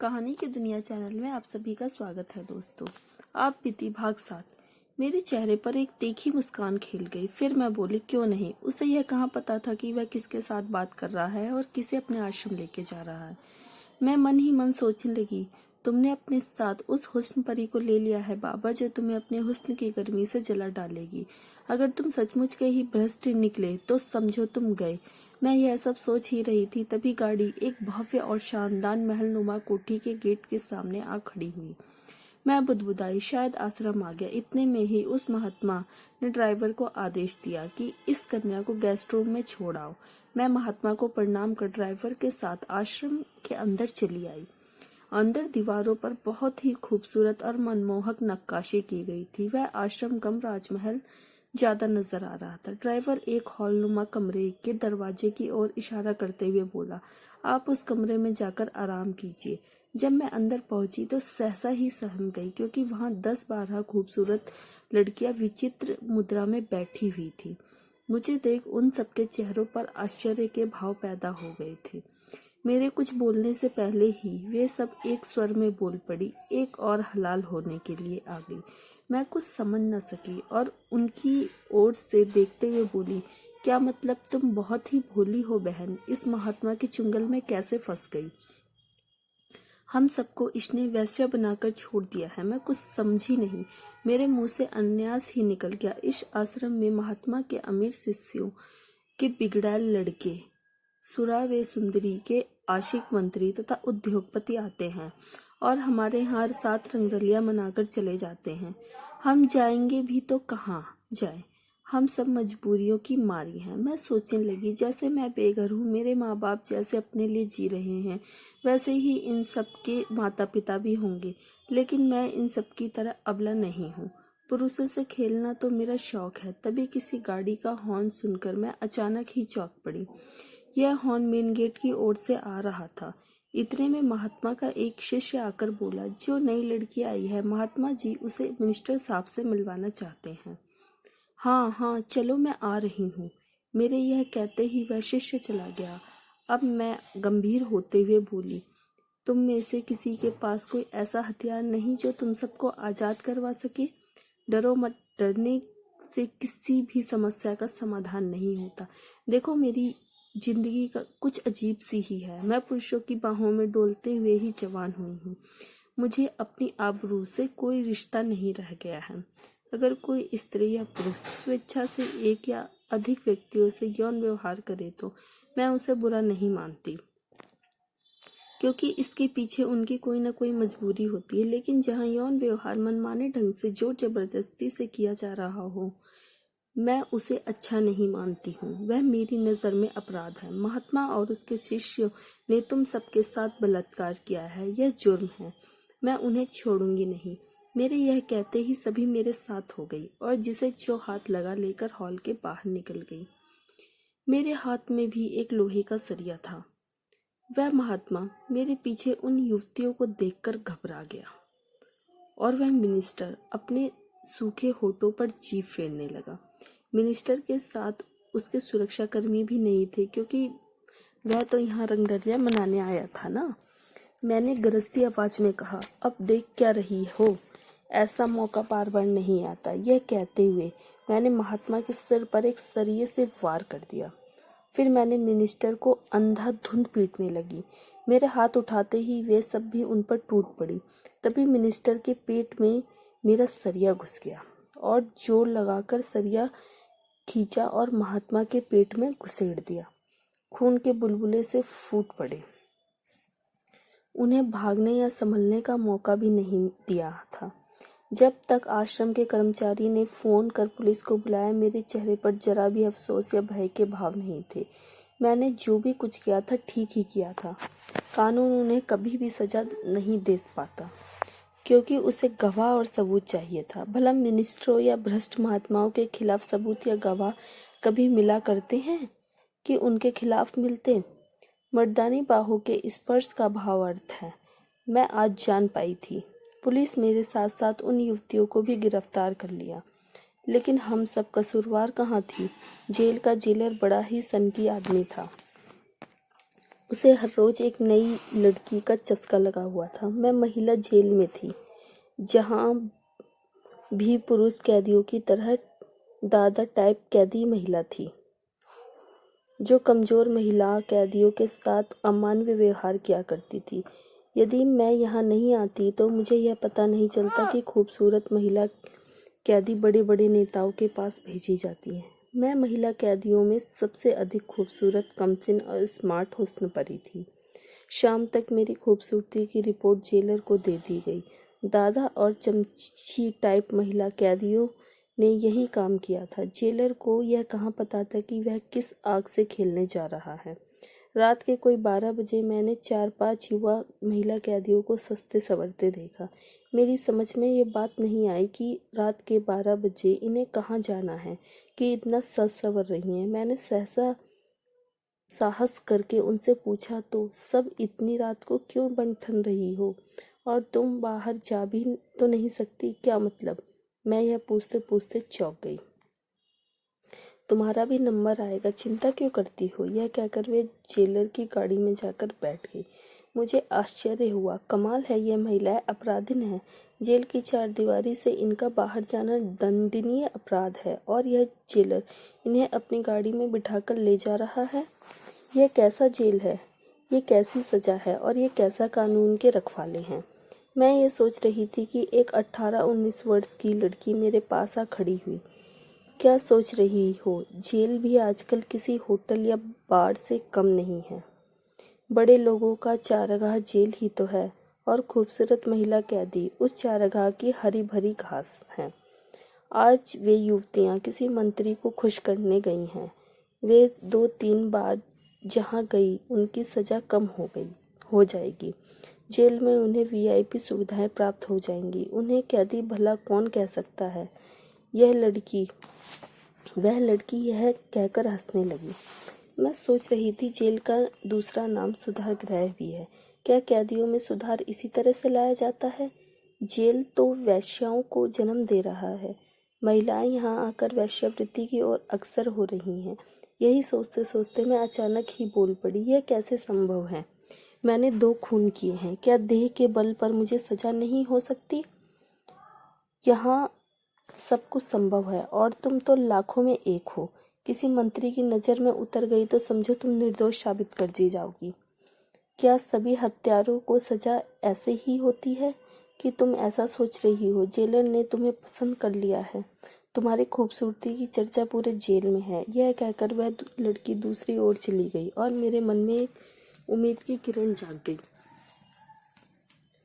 कहानी की दुनिया चैनल में आप सभी का स्वागत है दोस्तों। आप बीती भाग 7। मेरे चेहरे पर एक तीखी मुस्कान खिल गई। फिर मैं बोली, क्यों नहीं। उसे यह कहाँ पता था कि वह किसके साथ बात कर रहा है और किसे अपने आश्रम लेके जा रहा है। मैं मन ही मन सोचने लगी, तुमने अपने साथ उस हुस्न परी को ले लिया है बाबा, जो तुम्हें अपने हुस्न की गर्मी से जला डालेगी। अगर तुम सचमुच के ही भ्रष्ट निकले तो समझो तुम गए। मैं यह सब सोच ही रही थी, तभी गाड़ी एक भव्य और शानदार महलनुमा कोठी के गेट के सामने आ खड़ी हुई। मैं बुदबुदाई, शायद आश्रम आ गया। इतने में ही उस महात्मा ने ड्राइवर को आदेश दिया कि इस कन्या को गेस्ट रूम में छोड़ आओ। मैं महात्मा को प्रणाम कर ड्राइवर के साथ आश्रम के अंदर चली आई। अंदर दीवारों पर बहुत ही खूबसूरत और मनमोहक नक्काशी की गई थी। वह आश्रम कम राजमहल ज्यादा नजर आ रहा था। ड्राइवर एक हॉलनुमा कमरे के दरवाजे की ओर इशारा करते हुए बोला, आप उस कमरे में जाकर आराम कीजिए। जब मैं अंदर पहुंची तो सहसा ही सहम गई, क्योंकि वहां 10-12 खूबसूरत लड़कियां विचित्र मुद्रा में बैठी हुई थी। मुझे देख उन सबके चेहरों पर आश्चर्य के भाव पैदा हो गए थे। मेरे कुछ बोलने से पहले ही वे सब एक स्वर में बोल पड़ी, एक और हलाल होने के लिए आ गई। मैं कुछ समझ न सकी और उनकी ओर से देखते हुए बोली, क्या मतलब, तुम बहुत ही भोली हो बहन, इस महात्मा के चुंगल में कैसे फंस गई। हम सबको इसने वैश्या बनाकर छोड़ दिया है। मैं कुछ समझी नहीं, मेरे मुंह से अन्यास ही निकल गया। इस आश्रम में महात्मा के अमीर शिष्यों के बिगड़ैल लड़के, सुरावे सुंदरी के आशिक मंत्री तथा उद्योगपति आते हैं और हमारे यहाँ 7 रंगरलियां मनाकर चले जाते हैं। हम जाएंगे भी तो कहाँ जाए, हम सब मजबूरियों की मारी हैं। मैं सोचने लगी, जैसे मैं बेघर हूँ, मेरे माँ बाप जैसे अपने लिए जी रहे हैं वैसे ही इन सब के माता पिता भी होंगे, लेकिन मैं इन सब की तरह अबला नहीं हूँ। पुरुषों से खेलना तो मेरा शौक है। तभी किसी गाड़ी का हॉर्न सुनकर मैं अचानक ही चौंक पड़ी। यह हॉर्न मेन गेट की ओर से आ रहा था। इतने में महात्मा का एक शिष्य आकर बोला, जो नई लड़की आई है, महात्मा जी उसे मिनिस्टर साहब से मिलवाना चाहते हैं। हाँ हाँ चलो, मैं आ रही हूँ। मेरे यह कहते ही वह शिष्य चला गया। अब मैं गंभीर होते हुए बोली, तुम में से किसी के पास कोई ऐसा हथियार नहीं जो तुम सबको आजाद करवा सके। डरो मत, डरने से किसी भी समस्या का समाधान नहीं होता। देखो, मेरी जिंदगी का कुछ अजीब सी ही है। मैं पुरुषों की बाहों में डोलते हुए ही जवान हुई हूँ। मुझे अपनी आबरू से कोई रिश्ता नहीं रह गया है। अगर कोई स्त्री या पुरुष स्वेच्छा से एक या अधिक व्यक्तियों से यौन व्यवहार करे तो मैं उसे बुरा नहीं मानती, क्योंकि इसके पीछे उनकी कोई न कोई मजबूरी होती है। लेकिन जहाँ यौन व्यवहार मनमाने ढंग से जोर जबरदस्ती से किया जा रहा हो, मैं उसे अच्छा नहीं मानती हूँ। वह मेरी नज़र में अपराध है। महात्मा और उसके शिष्यों ने तुम सबके साथ बलात्कार किया है, यह जुर्म है। मैं उन्हें छोड़ूंगी नहीं। मेरे यह कहते ही सभी मेरे साथ हो गई और जिसे जो हाथ लगा लेकर हॉल के बाहर निकल गई। मेरे हाथ में भी एक लोहे का सरिया था। वह महात्मा मेरे पीछे उन युवतियों को देखकर घबरा गया और वह मिनिस्टर अपने सूखे होठों पर जीभ फेरने लगा। मिनिस्टर के साथ उसके सुरक्षाकर्मी भी नहीं थे, क्योंकि वह तो यहाँ रंगरलियां मनाने आया था ना। मैंने गरजती आवाज में कहा, अब देख क्या रही हो, ऐसा मौका बार बार नहीं आता। यह कहते हुए मैंने महात्मा के सिर पर एक सरिये से वार कर दिया। फिर मैंने मिनिस्टर को अंधाधुंध पीटने लगी। मेरे हाथ उठाते ही वे सब भी उन पर टूट पड़ी। तभी मिनिस्टर के पेट में मेरा सरिया घुस गया और जोर लगाकर सरिया खींचा और महात्मा के पेट में घुसेड़ दिया। खून के बुलबुले से फूट पड़े। उन्हें भागने या संभलने का मौका भी नहीं दिया था। जब तक आश्रम के कर्मचारी ने फोन कर पुलिस को बुलाया, मेरे चेहरे पर जरा भी अफसोस या भय के भाव नहीं थे। मैंने जो भी कुछ किया था ठीक ही किया था। कानून उन्हें कभी भी सजा नहीं दे पाता, क्योंकि उसे गवाह और सबूत चाहिए था। भला मिनिस्टरों या भ्रष्ट महात्माओं के खिलाफ सबूत या गवाह कभी मिला करते हैं कि उनके खिलाफ मिलते। मर्दानी बाहों के स्पर्श का भाव अर्थ है, मैं आज जान पाई थी। पुलिस मेरे साथ साथ उन युवतियों को भी गिरफ्तार कर लिया, लेकिन हम सब कसूरवार कहाँ थी। जेल का जेलर बड़ा ही सनकी आदमी था। उसे हर रोज एक नई लड़की का चस्का लगा हुआ था। मैं महिला जेल में थी, जहाँ भी पुरुष कैदियों की तरह दादा टाइप कैदी महिला थी, जो कमजोर महिला कैदियों के साथ अमानवीय व्यवहार किया करती थी। यदि मैं यहाँ नहीं आती तो मुझे यह पता नहीं चलता कि खूबसूरत महिला कैदी बड़े बड़े नेताओं के पास भेजी जाती हैं। मैं महिला कैदियों में सबसे अधिक खूबसूरत, कमसिन और स्मार्ट हुस्न परी थी। शाम तक मेरी खूबसूरती की रिपोर्ट जेलर को दे दी गई। दादा और चमची टाइप महिला कैदियों ने यही काम किया था। जेलर को यह कहाँ पता था कि वह किस आग से खेलने जा रहा है। रात के कोई 12 बजे मैंने 4-5 युवा महिला कैदियों को सस्ते संवरते देखा। मेरी समझ में ये बात नहीं आई कि रात के 12 बजे इन्हें कहाँ जाना है कि इतना सज संवर रही हैं। मैंने सहसा साहस करके उनसे पूछा, तो सब इतनी रात को क्यों बन ठन रही हो, और तुम बाहर जा भी तो नहीं सकती, क्या मतलब? मैं यह पूछते पूछते चौंक गई। तुम्हारा भी नंबर आएगा, चिंता क्यों करती हो? यह कहकर वे जेलर की गाड़ी में जाकर बैठ गई। मुझे आश्चर्य हुआ। कमाल है, यह महिलाएं अपराधीन हैं। जेल की चारदीवारी से इनका बाहर जाना दंडनीय अपराध है, और यह जेलर इन्हें अपनी गाड़ी में बिठाकर ले जा रहा है। यह कैसा जेल है, ये कैसी सजा है, और ये कैसा कानून के रखवाले हैं। मैं ये सोच रही थी कि एक 18-19 वर्ष की लड़की मेरे पास आ खड़ी हुई। क्या सोच रही हो? जेल भी आजकल किसी होटल या बार से कम नहीं है। बड़े लोगों का चारागाह जेल ही तो है, और खूबसूरत महिला कैदी उस चारागाह की हरी भरी घास हैं। आज वे युवतियां किसी मंत्री को खुश करने गई हैं। वे 2-3 बार जहां गई, उनकी सजा कम हो जाएगी। जेल में उन्हें वीआईपी सुविधाएं प्राप्त हो जाएंगी। उन्हें कैदी भला कौन कह सकता है? वह लड़की यह कहकर हंसने लगी। मैं सोच रही थी, जेल का दूसरा नाम सुधार गृह भी है। क्या कैदियों में सुधार इसी तरह से लाया जाता है? जेल तो वेश्याओं को जन्म दे रहा है। महिलाएं यहाँ आकर वेश्यावृत्ति की ओर अग्रसर हो रही हैं। यही सोचते सोचते मैं अचानक ही बोल पड़ी, यह कैसे संभव है? मैंने 2 खून किए हैं, क्या देह के बल पर मुझे सजा नहीं हो सकती? यहाँ सब कुछ संभव है, और तुम तो लाखों में एक हो। किसी मंत्री की नज़र में उतर गई तो समझो तुम निर्दोष साबित कर दी जाओगी। क्या सभी हत्यारों को सजा ऐसे ही होती है कि तुम ऐसा सोच रही हो? जेलर ने तुम्हें पसंद कर लिया है। तुम्हारी खूबसूरती की चर्चा पूरे जेल में है। यह कहकर वह लड़की दूसरी ओर चली गई, और मेरे मन में एक उम्मीद की किरण जाग गई।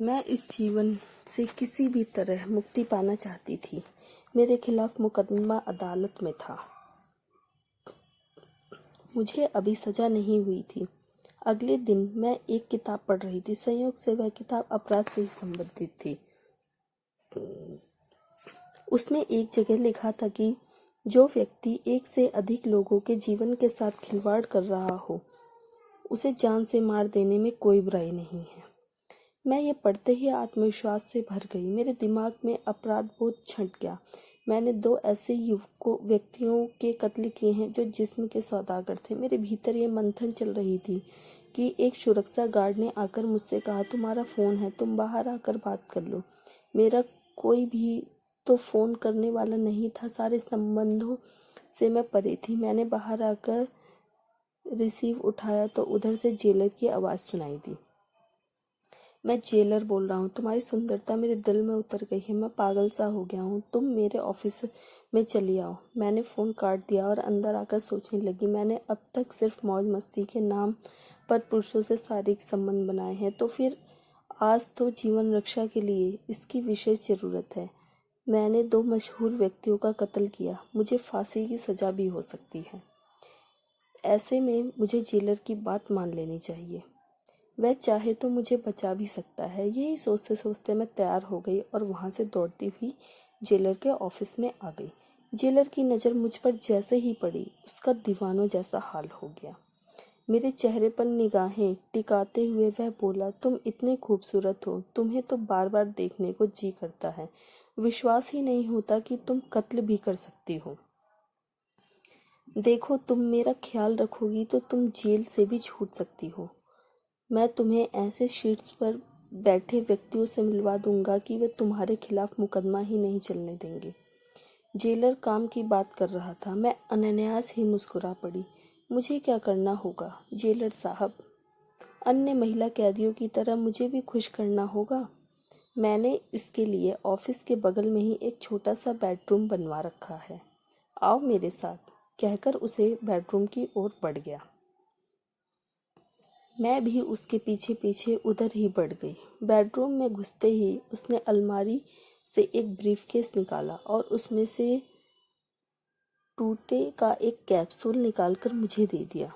मैं इस जीवन से किसी भी तरह मुक्ति पाना चाहती थी। मेरे खिलाफ मुकदमा अदालत में था। मुझे अभी सजा नहीं हुई थी। अगले दिन मैं एक किताब पढ़ रही थी। संयोग से वह किताब अपराध से ही संबंधित थी। उसमें एक जगह लिखा था कि जो व्यक्ति एक से अधिक लोगों के जीवन के साथ खिलवाड़ कर रहा हो, उसे जान से मार देने में कोई बुराई नहीं है। मैं ये पढ़ते ही आत्मविश्वास से भर गई। मेरे दिमाग में अपराध बोध छंट गया। मैंने 2 ऐसे व्यक्तियों के कत्ल किए हैं जो जिस्म के सौदागर थे। मेरे भीतर ये मंथन चल रही थी कि एक सुरक्षा गार्ड ने आकर मुझसे कहा, तुम्हारा फ़ोन है, तुम बाहर आकर बात कर लो। मेरा कोई भी तो फ़ोन करने वाला नहीं था। सारे संबंधों से मैं परे थी। मैंने बाहर आकर रिसीव उठाया तो उधर से जेलर की आवाज़ सुनाई दी। मैं जेलर बोल रहा हूँ, तुम्हारी सुंदरता मेरे दिल में उतर गई है। मैं पागल सा हो गया हूँ। तुम मेरे ऑफिस में चली आओ। मैंने फ़ोन काट दिया और अंदर आकर सोचने लगी। मैंने अब तक सिर्फ मौज मस्ती के नाम पर पुरुषों से शारीरिक संबंध बनाए हैं, तो फिर आज तो जीवन रक्षा के लिए इसकी विशेष ज़रूरत है। मैंने 2 मशहूर व्यक्तियों का कत्ल किया। मुझे फांसी की सज़ा भी हो सकती है। ऐसे में मुझे जेलर की बात मान लेनी चाहिए। वह चाहे तो मुझे बचा भी सकता है। यही सोचते सोचते मैं तैयार हो गई और वहां से दौड़ती हुई जेलर के ऑफिस में आ गई। जेलर की नज़र मुझ पर जैसे ही पड़ी, उसका दीवानों जैसा हाल हो गया। मेरे चेहरे पर निगाहें टिकाते हुए वह बोला, तुम इतनी खूबसूरत हो, तुम्हें तो बार बार देखने को जी करता है। विश्वास ही नहीं होता कि तुम कत्ल भी कर सकती हो। देखो, तुम मेरा ख्याल रखोगी तो तुम जेल से भी छूट सकती हो। मैं तुम्हें ऐसे शीट्स पर बैठे व्यक्तियों से मिलवा दूंगा कि वे तुम्हारे खिलाफ मुकदमा ही नहीं चलने देंगे। जेलर काम की बात कर रहा था। मैं अनायास ही मुस्कुरा पड़ी। मुझे क्या करना होगा जेलर साहब? अन्य महिला कैदियों की तरह मुझे भी खुश करना होगा। मैंने इसके लिए ऑफिस के बगल में ही एक छोटा सा बेडरूम बनवा रखा है। आओ मेरे साथ, कहकर उसे बेडरूम की ओर बढ़ गया। मैं भी उसके पीछे पीछे उधर ही बढ़ गई। बेडरूम में घुसते ही उसने अलमारी से एक ब्रीफकेस निकाला और उसमें से टूटे का एक कैप्सूल निकालकर मुझे दे दिया।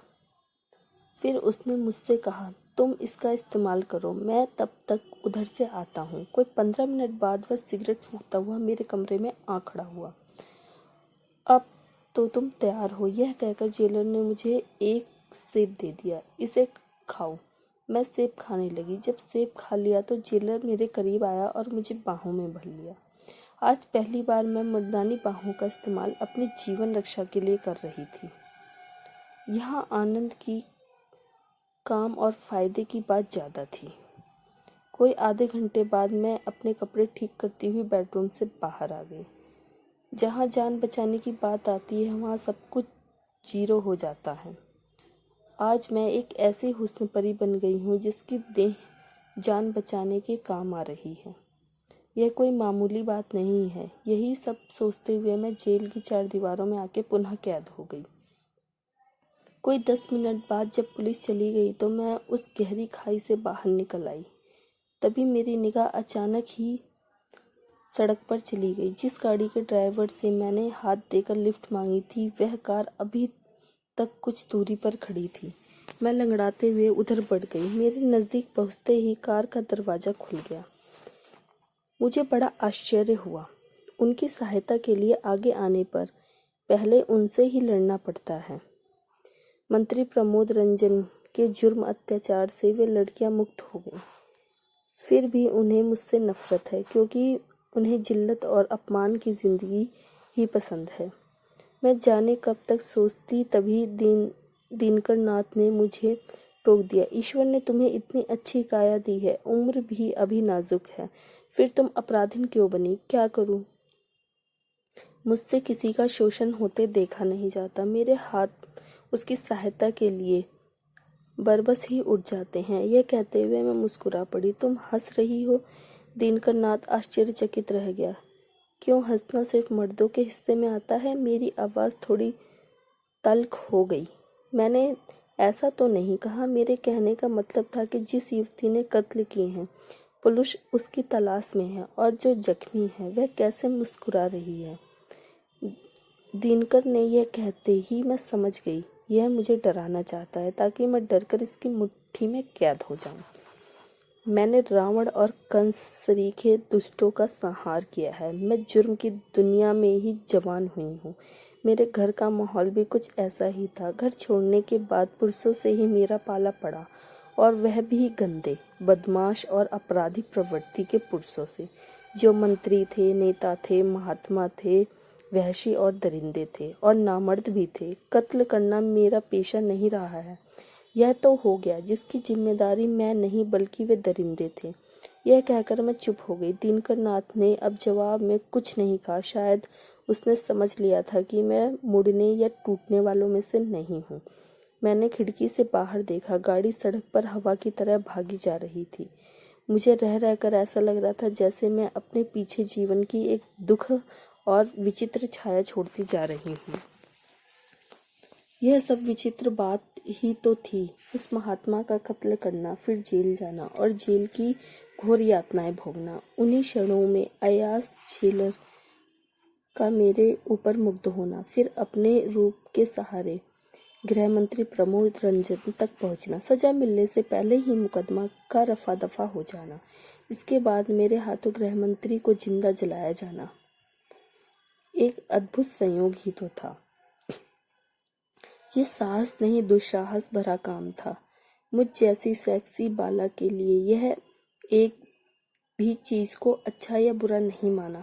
फिर उसने मुझसे कहा, तुम इसका इस्तेमाल करो, मैं तब तक उधर से आता हूँ। कोई 15 मिनट बाद वह सिगरेट फूंकता हुआ मेरे कमरे में आ खड़ा हुआ। अब तो तुम तैयार हो, यह कहकर जेलर ने मुझे एक सेब दे दिया। इसे खाओ। मैं सेब खाने लगी। जब सेब खा लिया तो जेलर मेरे करीब आया और मुझे बाहों में भर लिया। आज पहली बार मैं मर्दानी बाहों का इस्तेमाल अपनी जीवन रक्षा के लिए कर रही थी। यहाँ आनंद की, काम और फायदे की बात ज़्यादा थी। कोई आधे घंटे बाद मैं अपने कपड़े ठीक करती हुई बेडरूम से बाहर आ गई। जहाँ जान बचाने की बात आती है वहाँ सब कुछ जीरो हो जाता है। आज मैं एक ऐसी हुस्न परी बन गई हूँ जिसकी देह जान बचाने के काम आ रही है। यह कोई मामूली बात नहीं है। यही सब सोचते हुए मैं जेल की 4 दीवारों में आके पुनः कैद हो गई। कोई 10 मिनट बाद जब पुलिस चली गई तो मैं उस गहरी खाई से बाहर निकल आई। तभी मेरी निगाह अचानक ही सड़क पर चली गई। जिस गाड़ी के ड्राइवर से मैंने हाथ देकर लिफ्ट मांगी थी वह कार अभी तक कुछ दूरी पर खड़ी थी। मैं लंगड़ाते हुए उधर बढ़ गई। मेरे नज़दीक पहुंचते ही कार का दरवाज़ा खुल गया। मुझे बड़ा आश्चर्य हुआ। उनकी सहायता के लिए आगे आने पर पहले उनसे ही लड़ना पड़ता है। मंत्री प्रमोद रंजन के जुर्म अत्याचार से वे लड़कियां मुक्त हो गईं। फिर भी उन्हें मुझसे नफरत है क्योंकि उन्हें जिल्लत और अपमान की जिंदगी ही पसंद है। मैं जाने कब तक सोचती, तभी दिनकर नाथ ने मुझे टोक दिया। ईश्वर ने तुम्हें इतनी अच्छी काया दी है, उम्र भी अभी नाजुक है, फिर तुम अपराधिन क्यों बनी? क्या करूं? मुझसे किसी का शोषण होते देखा नहीं जाता। मेरे हाथ उसकी सहायता के लिए बरबस ही उठ जाते हैं। यह कहते हुए मैं मुस्कुरा पड़ी। तुम हंस रही हो? दिनकर नाथ आश्चर्यचकित रह गया। क्यों, हंसना सिर्फ मर्दों के हिस्से में आता है? मेरी आवाज़ थोड़ी तल्ख हो गई। मैंने ऐसा तो नहीं कहा। मेरे कहने का मतलब था कि जिस युवती ने कत्ल किए हैं पुलिस उसकी तलाश में है, और जो जख्मी है वह कैसे मुस्कुरा रही है। दिनकर ने यह कहते ही मैं समझ गई, यह मुझे डराना चाहता है ताकि मैं डरकर इसकी मुट्ठी में कैद हो जाऊं। मैंने रावण और कंस सरीखे दुष्टों का संहार किया है। मैं जुर्म की दुनिया में ही जवान हुई हूँ। मेरे घर का माहौल भी कुछ ऐसा ही था। घर छोड़ने के बाद पुरुषों से ही मेरा पाला पड़ा, और वह भी गंदे, बदमाश और आपराधिक प्रवृत्ति के पुरुषों से, जो मंत्री थे, नेता थे, महात्मा थे, वहशी और दरिंदे थे, और नामर्द भी थे। कत्ल करना मेरा पेशा नहीं रहा है। यह तो हो गया जिसकी जिम्मेदारी मैं नहीं बल्कि वे दरिंदे थे। यह कहकर मैं चुप हो गई। दिनकर नाथ ने अब जवाब में कुछ नहीं कहा। शायद उसने समझ लिया था कि मैं मुड़ने या टूटने वालों में से नहीं हूँ। मैंने खिड़की से बाहर देखा। गाड़ी सड़क पर हवा की तरह भागी जा रही थी। मुझे रह रहकर ऐसा लग रहा था जैसे मैं अपने पीछे जीवन की एक दुख और विचित्र छाया छोड़ती जा रही हूँ। यह सब विचित्र बात ही तो थी, उस महात्मा का कत्ल करना, फिर जेल जाना और जेल की घोर यातनाएं भोगना। उन्हीं क्षणों में अयास जेलर का मेरे ऊपर मुग्ध होना, फिर अपने रूप के सहारे गृह मंत्री प्रमोद रंजन तक पहुंचना, सजा मिलने से पहले ही मुकदमा का रफा दफा हो जाना, इसके बाद मेरे हाथों गृह मंत्री को जिंदा जलाया जाना। एक अद्भुत संयोग ही तो था। ये साहस नहीं, दुस्साहस भरा काम था। मुझ जैसी सेक्सी बाला के लिए यह एक भी चीज को अच्छा या बुरा नहीं माना।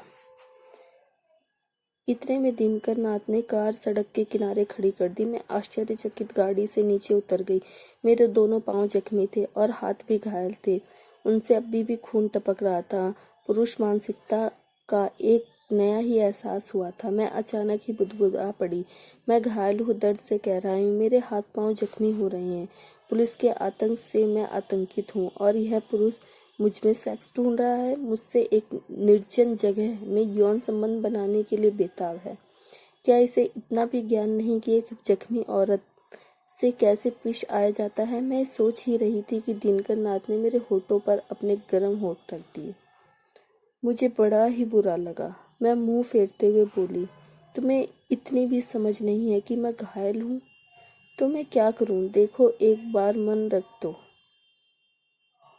इतने में दिनकर नाथ ने कार सड़क के किनारे खड़ी कर दी। मैं आश्चर्यचकित गाड़ी से नीचे उतर गई। मेरे दोनों पांव जख्मी थे और हाथ भी घायल थे। उनसे अभी भी खून टपक रहा था। पुरुष मानसिकता का एक नया ही एहसास हुआ था। मैं अचानक ही बुदबुदा पड़ी। मैं घायल हूँ, दर्द से कह रहा हूँ। मेरे हाथ पांव जख्मी हो रहे हैं। पुलिस के आतंक से मैं आतंकित हूँ और यह पुरुष मुझ में सेक्स ढूंढ रहा है, मुझसे एक निर्जन जगह में यौन संबंध बनाने के लिए बेताब है। क्या इसे इतना भी ज्ञान नहीं कि एक जख्मी औरत से कैसे पेश आया जाता है? मैं सोच ही रही थी कि दिनकर नाथ ने मेरे होठों पर अपने गर्म होठ रख दिए। मुझे बड़ा ही बुरा लगा। मैं मुंह फेरते हुए बोली, तुम्हें इतनी भी समझ नहीं है कि मैं घायल हूँ? तो मैं क्या करूँ? देखो, एक बार मन रख दो,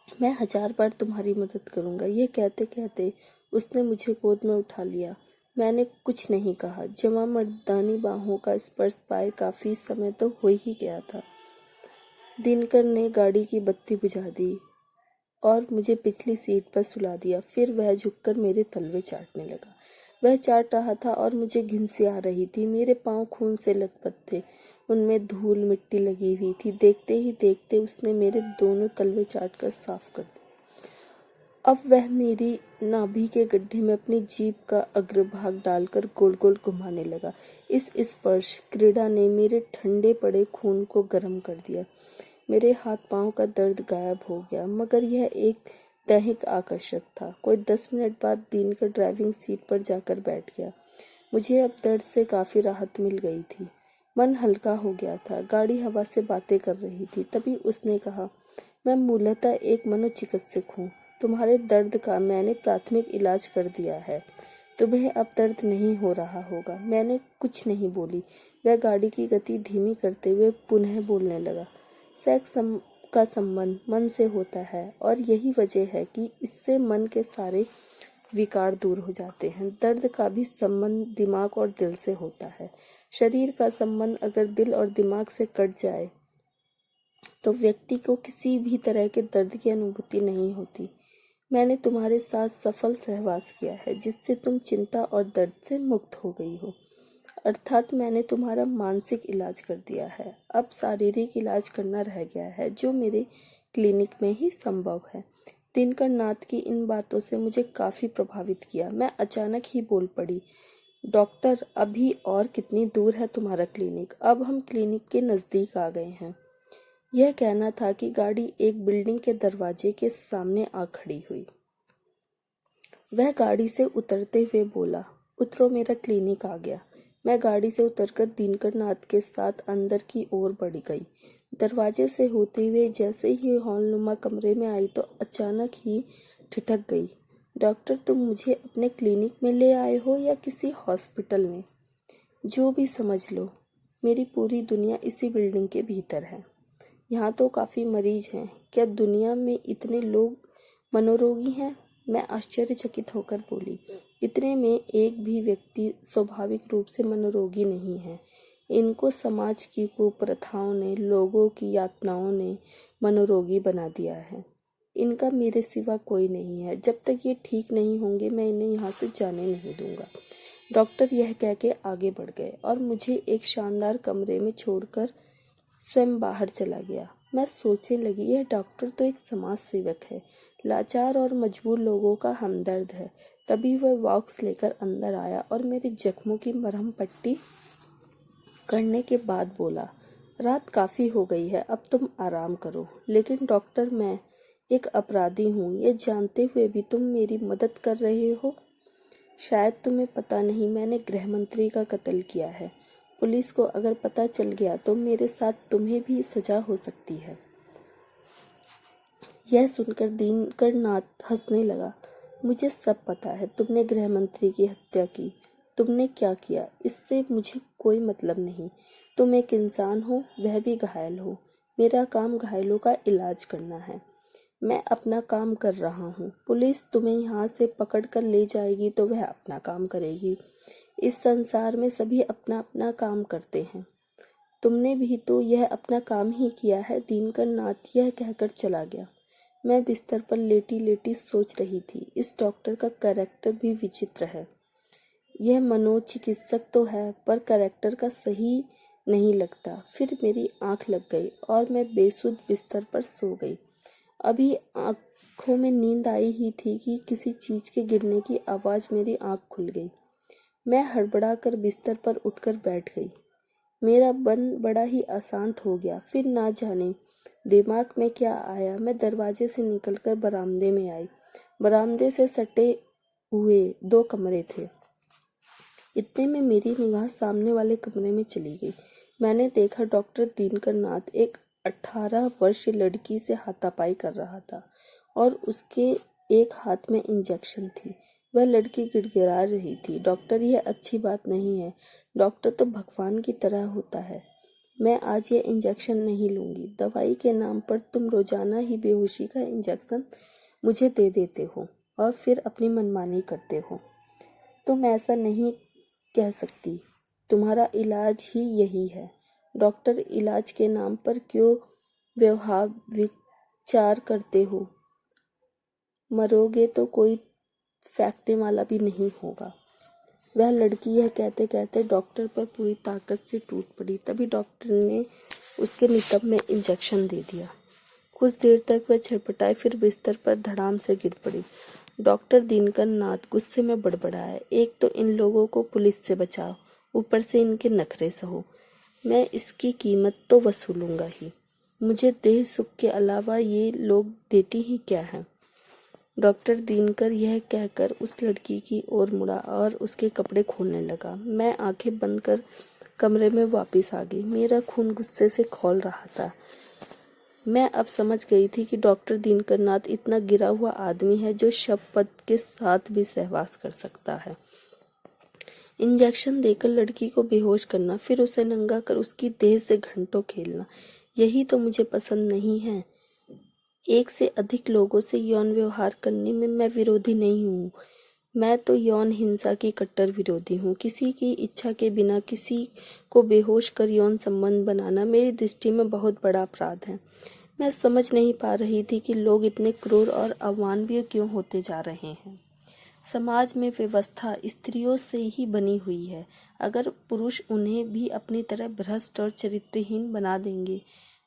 मैं 1000 बार तुम्हारी मदद करूंगा। यह कहते कहते उसने मुझे गोद में उठा लिया। मैंने कुछ नहीं कहा। जमा मर्दानी बाहों का स्पर्श पाए काफी समय तो हो ही गया था। दिनकर ने गाड़ी की बत्ती बुझा दी और मुझे पिछली सीट पर सुला दिया। फिर वह झुककर मेरे तलवे चाटने लगा। वह चाट रहा था और मुझे घिनसी आ रही थी। मेरे पांव खून से लथपथ थे, उनमें धूल मिट्टी लगी हुई थी। देखते ही देखते उसने मेरे दोनों तलवे चाट कर साफ कर दिए। अब वह मेरी नाभि के गड्ढे में अपनी जीभ का अग्रभाग डालकर गोल गोल घुमाने लगा। इस स्पर्श क्रीड़ा ने मेरे ठंडे पड़े खून को गर्म कर दिया। मेरे हाथ पांव का दर्द गायब हो गया, मगर यह एक दैहिक आकर्षक था। कोई 10 मिनट बाद दिनकर ड्राइविंग सीट पर जाकर बैठ गया। मुझे अब दर्द से काफी राहत मिल गई थी। मन हल्का हो गया था। गाड़ी हवा से बातें कर रही थी। तभी उसने कहा, मैं मूलतः एक मनोचिकित्सक हूँ। तुम्हारे दर्द का मैंने प्राथमिक इलाज कर दिया है। तुम्हें अब दर्द नहीं हो रहा होगा। मैंने कुछ नहीं बोली। वह गाड़ी की गति धीमी करते हुए पुनः बोलने लगा, सेक्स का संबंध मन से होता है और यही वजह है कि इससे मन के सारे विकार दूर हो जाते हैं। दर्द का भी संबंध दिमाग और दिल से होता है। शरीर का संबंध अगर दिल और दिमाग से कट जाए तो व्यक्ति को किसी भी तरह के दर्द की अनुभूति नहीं होती। मैंने तुम्हारे साथ सफल सहवास किया है, जिससे तुम चिंता और दर्द से मुक्त हो गई हो। अर्थात मैंने तुम्हारा मानसिक इलाज कर दिया है। अब शारीरिक इलाज करना रह गया है, जो मेरे क्लिनिक में ही संभव है। दिनकर नाथ की इन बातों से मुझे काफी प्रभावित किया। मैं अचानक ही बोल पड़ी, डॉक्टर, अभी और कितनी दूर है तुम्हारा क्लिनिक? अब हम क्लिनिक के नजदीक आ गए हैं। यह कहना था कि गाड़ी एक बिल्डिंग के दरवाजे के सामने आ खड़ी हुई। वह गाड़ी से उतरते हुए बोला, उतरो, मेरा क्लिनिक आ गया। मैं गाड़ी से उतरकर दिनकर नाथ के साथ अंदर की ओर बढ़ गई। दरवाजे से होते हुए जैसे ही हॉलनुमा कमरे में आई तो अचानक ही ठिठक गई। डॉक्टर, तुम मुझे अपने क्लिनिक में ले आए हो या किसी हॉस्पिटल में? जो भी समझ लो, मेरी पूरी दुनिया इसी बिल्डिंग के भीतर है। यहाँ तो काफी मरीज हैं। क्या दुनिया में इतने लोग मनोरोगी हैं? मैं आश्चर्यचकित होकर बोली, इतने में एक भी व्यक्ति स्वाभाविक रूप से मनोरोगी नहीं है। इनको समाज की कुप्रथाओं ने, लोगों की यातनाओं ने मनोरोगी बना दिया है। इनका मेरे सिवा कोई नहीं है। जब तक ये ठीक नहीं होंगे मैं इन्हें यहाँ से जाने नहीं दूंगा। डॉक्टर यह कह के आगे बढ़ गए और मुझे एक शानदार कमरे में छोड़कर स्वयं बाहर चला गया। मैं सोचने लगी, यह डॉक्टर तो एक समाज सेवक है, लाचार और मजबूर लोगों का हमदर्द है। तभी वह बॉक्स लेकर अंदर आया और मेरे जख्मों की मरहम पट्टी करने के बाद बोला, रात काफी हो गई है, अब तुम आराम करो। लेकिन डॉक्टर, मैं एक अपराधी हूँ, ये जानते हुए भी तुम मेरी मदद कर रहे हो। शायद तुम्हें पता नहीं, मैंने गृह मंत्री का कत्ल किया है। पुलिस को अगर पता चल गया तो मेरे साथ तुम्हें भी सजा हो सकती है। यह सुनकर दिनकर नाथ हंसने लगा। मुझे सब पता है, तुमने गृह मंत्री की हत्या की। तुमने क्या किया इससे मुझे कोई मतलब नहीं। तुम एक इंसान हो, वह भी घायल हो। मेरा काम घायलों का इलाज करना है। मैं अपना काम कर रहा हूँ। पुलिस तुम्हें यहाँ से पकड़ कर ले जाएगी तो वह अपना काम करेगी। इस संसार में सभी अपना अपना काम करते हैं। तुमने भी तो यह अपना काम ही किया है। दिनकर नाथ यह कहकर चला गया। मैं बिस्तर पर लेटी लेटी सोच रही थी, इस डॉक्टर का कैरेक्टर भी विचित्र है। यह मनोचिकित्सक तो है पर कैरेक्टर का सही नहीं लगता। फिर मेरी आंख लग गई और मैं बेसुध बिस्तर पर सो गई। अभी आंखों में नींद आई ही थी कि किसी चीज के गिरने की आवाज मेरी आंख खुल गई। मैं हड़बड़ा कर बिस्तर पर उठकर बैठ गई। मेरा मन बड़ा ही अशांत हो गया। फिर ना जाने दिमाग में क्या आया, मैं दरवाजे से निकलकर बरामदे में आई। बरामदे से सटे हुए 2 कमरे थे। इतने में मेरी निगाह सामने वाले कमरे में चली गई। मैंने देखा डॉक्टर दिनकर नाथ एक 18 वर्षीय लड़की से हाथापाई कर रहा था और उसके एक हाथ में इंजेक्शन थी। वह लड़की गिड़गिड़ा रही थी। डॉक्टर, यह अच्छी बात नहीं है। डॉक्टर तो भगवान की तरह होता है। मैं आज ये इंजेक्शन नहीं लूंगी। दवाई के नाम पर तुम रोजाना ही बेहोशी का इंजेक्शन मुझे दे देते हो और फिर अपनी मनमानी करते हो। तुम ऐसा नहीं कह सकती। तुम्हारा इलाज ही यही है। डॉक्टर, इलाज के नाम पर क्यों व्यवहार विचार करते हो? मरोगे तो कोई फेंकने वाला भी नहीं होगा। वह लड़की यह कहते कहते डॉक्टर पर पूरी ताकत से टूट पड़ी। तभी डॉक्टर ने उसके नितंब में इंजेक्शन दे दिया। कुछ देर तक वह छटपटाई, फिर बिस्तर पर धड़ाम से गिर पड़ी। डॉक्टर दिनकर नाथ गुस्से में बड़बड़ाए, एक तो इन लोगों को पुलिस से बचाओ, ऊपर से इनके नखरे सहो। मैं इसकी कीमत तो वसूलूंगा ही। मुझे देह सुख के अलावा ये लोग देती ही क्या है? डॉक्टर दिनकर यह कहकर उस लड़की की ओर मुड़ा और उसके कपड़े खोलने लगा। मैं आंखें बंद कर कमरे में वापस आ गई। मेरा खून गुस्से से खौल रहा था। मैं अब समझ गई थी कि डॉक्टर दिनकर नाथ इतना गिरा हुआ आदमी है जो शव पद के साथ भी सहवास कर सकता है। इंजेक्शन देकर लड़की को बेहोश करना, फिर उसे नंगा कर उसकी देह से घंटों खेलना, यही तो मुझे पसंद नहीं है। एक से अधिक लोगों से यौन व्यवहार करने में मैं विरोधी नहीं हूँ। मैं तो यौन हिंसा की कट्टर विरोधी हूँ। किसी की इच्छा के बिना किसी को बेहोश कर यौन संबंध बनाना मेरी दृष्टि में बहुत बड़ा अपराध है। मैं समझ नहीं पा रही थी कि लोग इतने क्रूर और अमानवीय क्यों होते जा रहे हैं। समाज में व्यवस्था स्त्रियों से ही बनी हुई है। अगर पुरुष उन्हें भी अपनी तरह भ्रष्ट और चरित्रहीन बना देंगे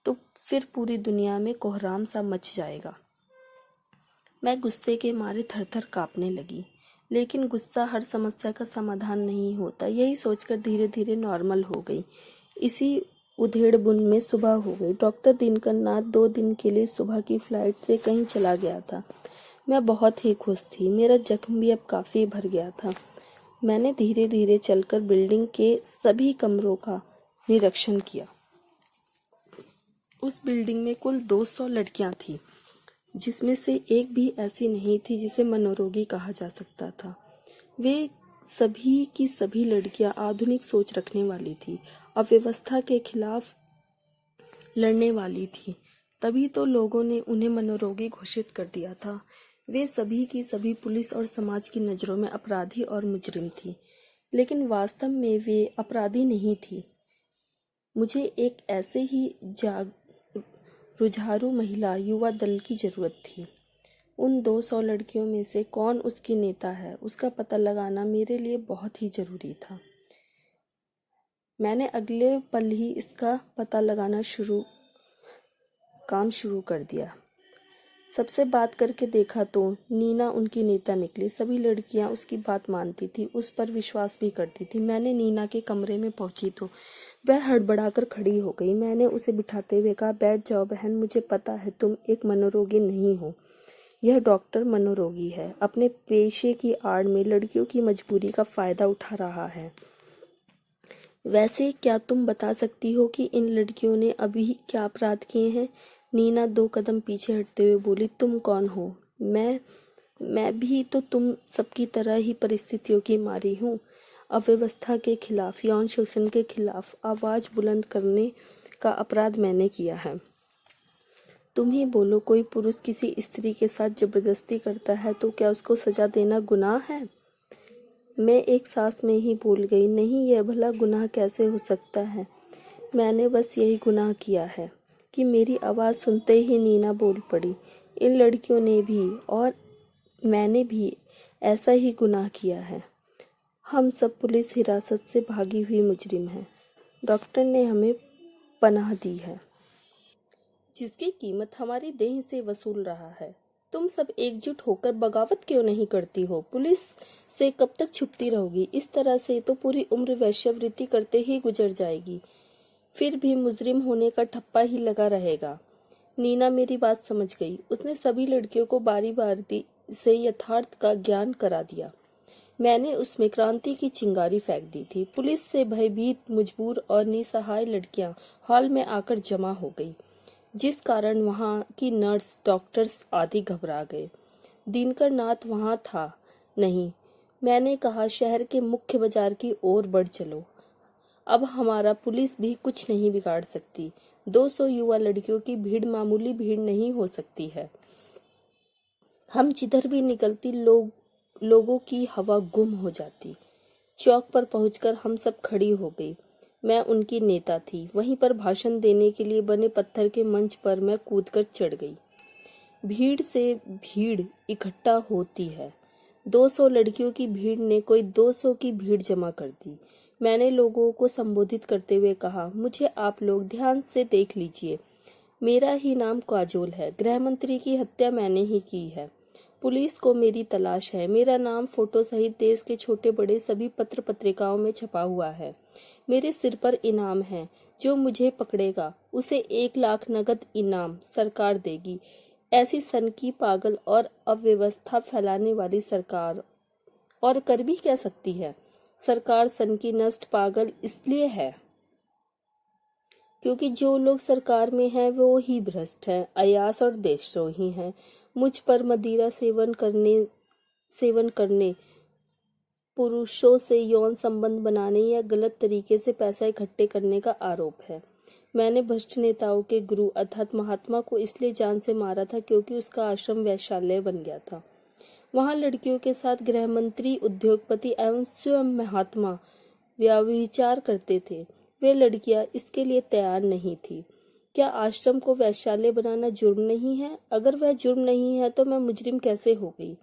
तो फिर पूरी दुनिया में कोहराम सा मच जाएगा। मैं गुस्से के मारे थर-थर कांपने लगी। लेकिन गुस्सा हर समस्या का समाधान नहीं होता। यही सोचकर धीरे धीरे नॉर्मल हो गई। इसी उधेड़-बुन में सुबह हो गई। डॉक्टर दिनकर नाथ 2 दिन के लिए सुबह की फ्लाइट से कहीं चला गया था। मैं बहुत ही खुश थी। मेरा जख्म भी अब काफी भर गया था। मैंने धीरे धीरे चलकर बिल्डिंग के सभी कमरों का निरीक्षण किया। उस बिल्डिंग में कुल 200 लड़कियां थीं, जिसमें से एक भी ऐसी नहीं थी जिसे मनोरोगी कहा जा सकता था। वे सभी की सभी लड़कियां आधुनिक सोच रखने वाली थी, अव्यवस्था के खिलाफ लड़ने वाली थी। तभी तो लोगों ने उन्हें मनोरोगी घोषित कर दिया था। वे सभी की सभी पुलिस और समाज की नज़रों में अपराधी और मुजरिम थी, लेकिन वास्तव में वे अपराधी नहीं थी। मुझे एक ऐसे ही रुझारू महिला युवा दल की जरूरत थी। उन 200 लड़कियों में से कौन उसकी नेता है, उसका पता लगाना मेरे लिए बहुत ही जरूरी था। मैंने अगले पल ही इसका पता लगाना काम शुरू कर दिया। सबसे बात करके देखा तो नीना उनकी नेता निकली। सभी लड़कियां उसकी बात मानती थी, उस पर विश्वास भी करती थी। मैंने नीना के कमरे में पहुंची तो वह हड़बड़ाकर खड़ी हो गई। मैंने उसे बिठाते हुए कहा, बैठ जाओ बहन, मुझे पता है तुम एक मनोरोगी नहीं हो। यह डॉक्टर मनोरोगी है, अपने पेशे की आड़ में लड़कियों की मजबूरी का फायदा उठा रहा है। वैसे क्या तुम बता सकती हो कि इन लड़कियों ने अभी क्या अपराध किए हैं? नीना 2 कदम पीछे हटते हुए बोली, तुम कौन हो? मैं भी तो तुम सबकी तरह ही परिस्थितियों की मारी हूँ। अव्यवस्था के खिलाफ, यौन शोषण के खिलाफ आवाज बुलंद करने का अपराध मैंने किया है। तुम ही बोलो, कोई पुरुष किसी स्त्री के साथ जबरदस्ती करता है तो क्या उसको सजा देना गुनाह है? मैं एक सांस में ही बोल गई, नहीं, यह भला गुनाह कैसे हो सकता है? मैंने बस यही गुनाह किया है कि मेरी आवाज़ सुनते ही नीना बोल पड़ी, इन लड़कियों ने भी और मैंने भी ऐसा ही गुनाह किया है। हम सब पुलिस हिरासत से भागी हुई मुजरिम हैं। डॉक्टर ने हमें पनाह दी है, जिसकी कीमत हमारी देह से वसूल रहा है। तुम सब एकजुट होकर बगावत क्यों नहीं करती हो? पुलिस से कब तक छुपती रहोगी? इस तरह से तो पूरी उम्र वेश्यावृत्ति करते ही गुजर जाएगी। फिर भी मुजरिम होने का ठप्पा ही लगा रहेगा। नीना मेरी बात समझ गई। उसने सभी लड़कियों को बारी बारी से यथार्थ का ज्ञान करा दिया। मैंने उसमें क्रांति की चिंगारी फेंक दी थी। पुलिस से भयभीत, मजबूर और निसहाय लड़कियां हॉल में आकर जमा हो गई, जिस कारण वहां की नर्स, डॉक्टर्स आदि घबरा गए। दिनकर नाथ वहां था नहीं। मैंने कहा, शहर के मुख्य बाजार की ओर बढ़ चलो। अब हमारा पुलिस भी कुछ नहीं बिगाड़ सकती। 200 युवा लड़कियों की भीड़ मामूली भीड़ नहीं हो सकती है। हम जिधर भी निकलती लोगों की हवा गुम हो जाती। चौक पर पहुंचकर हम सब खड़ी हो गई। मैं उनकी नेता थी। वहीं पर भाषण देने के लिए बने पत्थर के मंच पर मैं कूदकर चढ़ गई। भीड़ से भीड़ इकट्ठा होती है। 200 लड़कियों की भीड़ ने कोई 200 की भीड़ जमा कर दी। मैंने लोगों को संबोधित करते हुए कहा, मुझे आप लोग ध्यान से देख लीजिए। मेरा ही नाम काजोल है। गृह मंत्री की हत्या मैंने ही की है। पुलिस को मेरी तलाश है। मेरा नाम फोटो सहित देश के छोटे बड़े सभी पत्र पत्रिकाओं में छपा हुआ है। मेरे सिर पर इनाम है। जो मुझे पकड़ेगा उसे 1 लाख नगद इनाम सरकार देगी। ऐसी सनकी, पागल और अव्यवस्था फैलाने वाली सरकार और कर भी क्या सकती है? सरकार सनकी, नष्ट, पागल इसलिए है क्योंकि जो लोग सरकार में हैं वो ही भ्रष्ट हैं, अयास और देशद्रोही हैं। मुझ पर मदिरा सेवन करने, पुरुषों से यौन संबंध बनाने या गलत तरीके से पैसा इकट्ठे करने का आरोप है। मैंने भ्रष्ट नेताओं के गुरु अर्थात महात्मा को इसलिए जान से मारा था क्योंकि उसका आश्रम वैश्यालय बन गया था। वहां लड़कियों के साथ गृह मंत्री, उद्योगपति एवं स्वयं महात्मा व्यभिचार करते थे। वे लड़कियां इसके लिए तैयार नहीं थी। क्या आश्रम को वैश्यालय बनाना जुर्म नहीं है? अगर वह जुर्म नहीं है तो मैं मुजरिम कैसे हो गई?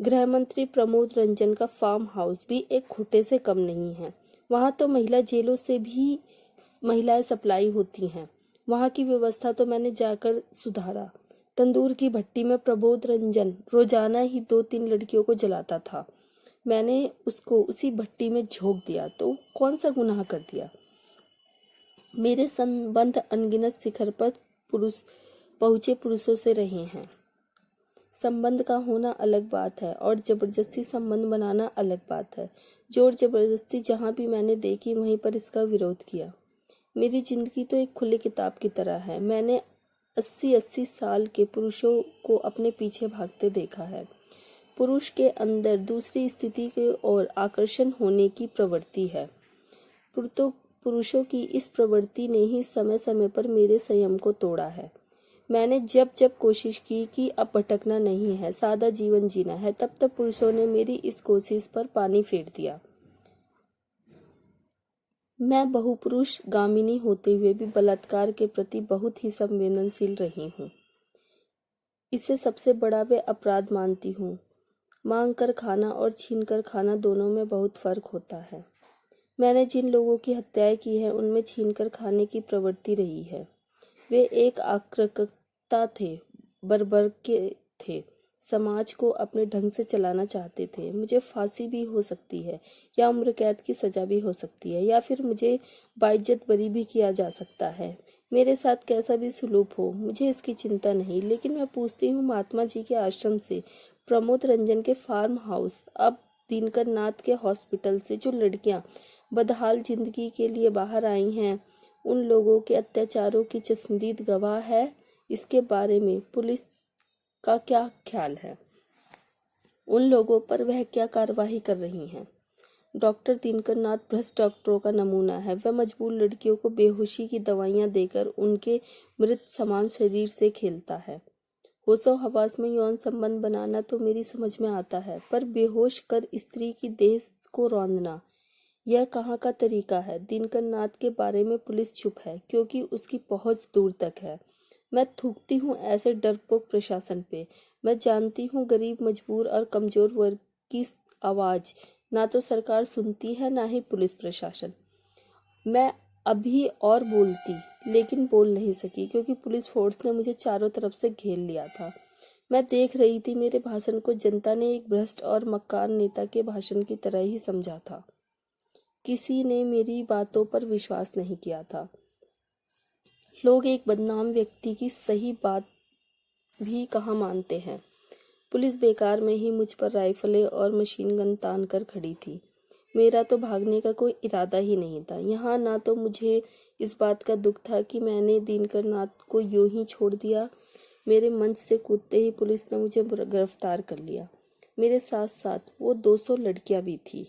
गृह मंत्री प्रमोद रंजन का फार्म हाउस भी एक खुटे से कम नहीं है। वहां तो महिला जेलों से भी महिलाएं सप्लाई होती हैं। वहां की व्यवस्था तो मैंने जाकर सुधारा। तंदूर की भट्टी में प्रबोध रंजन रोजाना ही 2-3 लड़कियों को जलाता था। मैंने उसको उसी भट्टी में झोंक दिया तो कौन सा गुनाह कर दिया? मेरे संबंध अनगिनत शिखर पर पहुंचे पुरुषों से रहे हैं। संबंध का होना अलग बात है और जबरदस्ती संबंध बनाना अलग बात है। जोर जबरदस्ती जहां भी मैंने देखी वहीं पर इसका विरोध किया। मेरी जिंदगी तो एक खुली किताब की तरह है। मैंने 80-80 साल के पुरुषों को अपने पीछे भागते देखा है। पुरुष के अंदर दूसरी स्थिति की ओर आकर्षण होने की प्रवृत्ति है। पुरुषों की इस प्रवृत्ति ने ही समय समय पर मेरे संयम को तोड़ा है। मैंने जब जब कोशिश की कि अब भटकना नहीं है, सादा जीवन जीना है, तब तब पुरुषों ने मेरी इस कोशिश पर पानी फेर दिया। मैं बहुपुरुष गामिनी होते हुए भी बलात्कार के प्रति बहुत ही संवेदनशील रही हूँ। इसे सबसे बड़ा वे अपराध मानती हूँ। मांग कर खाना और छीन कर खाना दोनों में बहुत फर्क होता है। मैंने जिन लोगों की हत्याएं की है उनमें छीन कर खाने की प्रवृत्ति रही है। वे एक आक्रामकता थे, बर्बर के थे, समाज को अपने ढंग से चलाना चाहते थे। मुझे फांसी भी हो सकती है या उम्र कैद की सजा भी हो सकती है या फिर मुझे बाइज्जत बरी भी किया जा सकता है। मेरे साथ कैसा भी सुलूक हो, मुझे इसकी चिंता नहीं। लेकिन मैं पूछती हूँ, महात्मा जी के आश्रम से, प्रमोद रंजन के फार्म हाउस, अब दिनकर नाथ के हॉस्पिटल से जो लड़कियां बदहाल जिंदगी के लिए बाहर आई हैं, उन लोगों के अत्याचारों की चश्मदीद गवाह है। इसके बारे में पुलिस का क्या ख्याल है? उन लोगों पर वह क्या कार्यवाही कर रही हैं? डॉक्टर दिनकर नाथ भ्रष्ट डॉक्टरों का नमूना है। वह मजबूर लड़कियों को बेहोशी की दवाइयां देकर उनके मृत समान शरीर से खेलता है। होशो हवास में यौन संबंध बनाना तो मेरी समझ में आता है, पर बेहोश कर स्त्री की देह को रौंदना, यह कहाँ का तरीका है? दिनकर नाथ के बारे में पुलिस चुप है क्योंकि उसकी पहुंच दूर तक है। मैं थूकती हूँ ऐसे डरपोक प्रशासन पे। मैं जानती हूँ गरीब, मजबूर और कमजोर वर्ग की आवाज ना तो सरकार सुनती है ना ही पुलिस प्रशासन। मैं अभी और बोलती, लेकिन बोल नहीं सकी क्योंकि पुलिस फोर्स ने मुझे चारों तरफ से घेर लिया था। मैं देख रही थी मेरे भाषण को जनता ने एक भ्रष्ट और मक्कार नेता के भाषण की तरह ही समझा था। किसी ने मेरी बातों पर विश्वास नहीं किया था। लोग एक बदनाम व्यक्ति की सही बात भी कहाँ मानते हैं। पुलिस बेकार में ही मुझ पर राइफलें और मशीन गन तान कर खड़ी थी। मेरा तो भागने का कोई इरादा ही नहीं था। यहाँ ना तो मुझे इस बात का दुख था कि मैंने दिनकर नाथ को यूं ही छोड़ दिया। मेरे मंच से कूदते ही पुलिस ने मुझे गिरफ्तार कर लिया। मेरे साथ साथ वो 200 लड़कियां भी थी।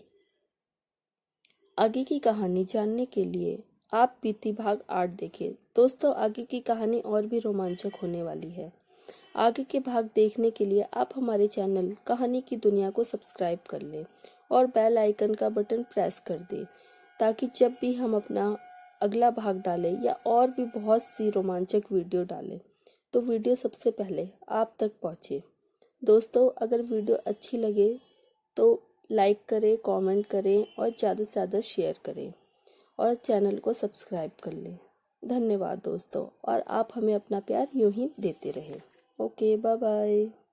आगे की कहानी जानने के लिए आप बीती भाग 8 देखें। दोस्तों, आगे की कहानी और भी रोमांचक होने वाली है। आगे के भाग देखने के लिए आप हमारे चैनल कहानी की दुनिया को सब्सक्राइब कर लें और बेल आइकन का बटन प्रेस कर दें, ताकि जब भी हम अपना अगला भाग डालें या और भी बहुत सी रोमांचक वीडियो डालें तो वीडियो सबसे पहले आप तक पहुंचे। दोस्तों, अगर वीडियो अच्छी लगे तो लाइक करें, कमेंट करें और ज़्यादा से ज़्यादा शेयर करें और चैनल को सब्सक्राइब कर लें। धन्यवाद दोस्तों, और आप हमें अपना प्यार यूं ही देते रहें। Okay, bye bye.